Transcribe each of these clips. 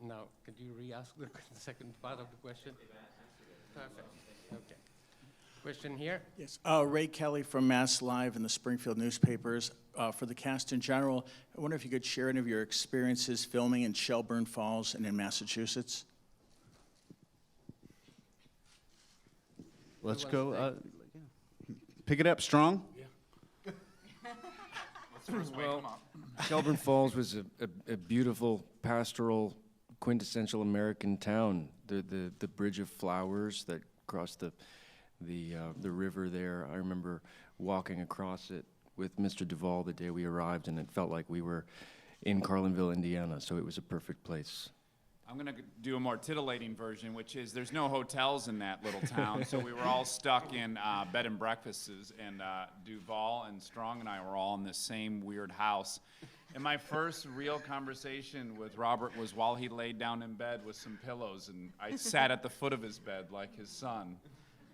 Now, could you re-ask the second part of the question? Perfect. Okay. Question here? Yes, Ray Kelly from Mass Live and the Springfield newspapers. For the cast in general, I wonder if you could share any of your experiences filming in Shelburne Falls and in Massachusetts. Let's go. Pick it up strong. Let's first wake them up. Shelburne Falls was a beautiful pastoral, quintessential American town. The bridge of flowers that crossed the river there. I remember walking across it with Mr. Duval the day we arrived, and it felt like we were in Carlinville, Indiana. So it was a perfect place. I'm going to do a more titillating version, which is there's no hotels in that little town, so we were all stuck in bed and breakfasts, and Duval and Strong and I were all in this same weird house. And my first real conversation with Robert was while he laid down in bed with some pillows, and I sat at the foot of his bed like his son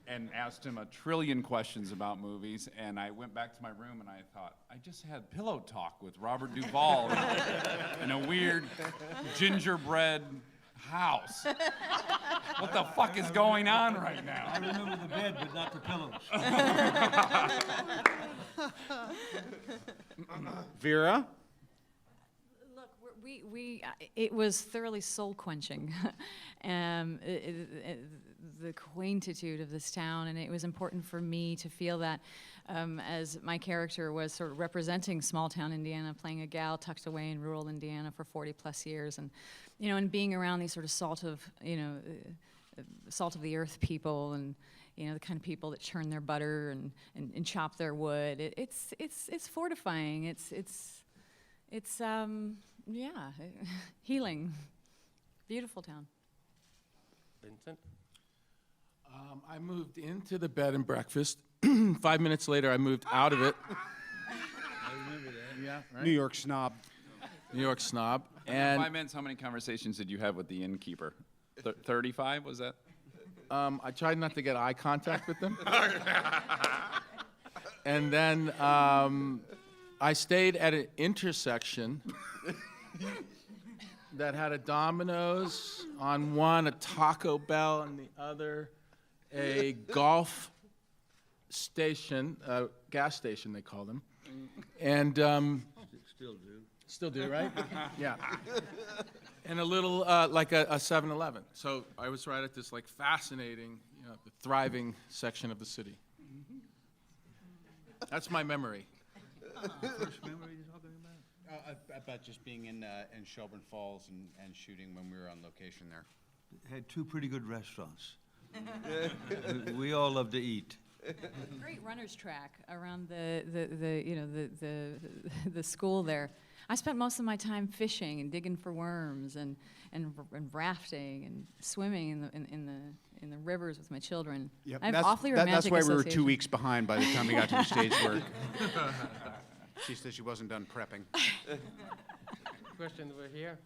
and asked him a trillion questions about movies, and I went back to my room and I thought, I just had pillow talk with Robert Duval in a weird gingerbread house. What the fuck is going on right now? I remember the bed, but not the pillows. Vera? Look, it was thoroughly soul-quenching, the quaintitude of this town, and it was important for me to feel that as my character was sort of representing small-town Indiana, playing a gal tucked away in rural Indiana for 40-plus years, and, you know, and being around these sort of salt of the earth people, and, you know, the kind of people that churn their butter and chop their wood. It's fortifying. It's yeah, healing. Beautiful town. Vincent? I moved into the bed and breakfast. 5 minutes later, I moved out of it. I remember that. Yeah, right. New York snob. New York snob. In And 5 minutes, how many conversations did you have with the innkeeper? 35, was that? I tried not to get eye contact with them. And then I stayed at an intersection that had a Domino's on one, a Taco Bell on the other, a golf station, gas station they call them, and Still do. still do, right? Yeah. And a little like a 7-Eleven. So I was right at this like fascinating, you know, the thriving section of the city. That's my memory. First memory you're talking about? About just being in Shelburne Falls and shooting when we were on location there. Had two pretty good restaurants. We all love to eat. Great runner's track around the school there. I spent most of my time fishing and digging for worms and rafting and swimming in the rivers with my children. Yep. I have awfully romantic That's why we were 2 associations. weeks behind by the time we got to the stage work. She said she wasn't done prepping. Question over here.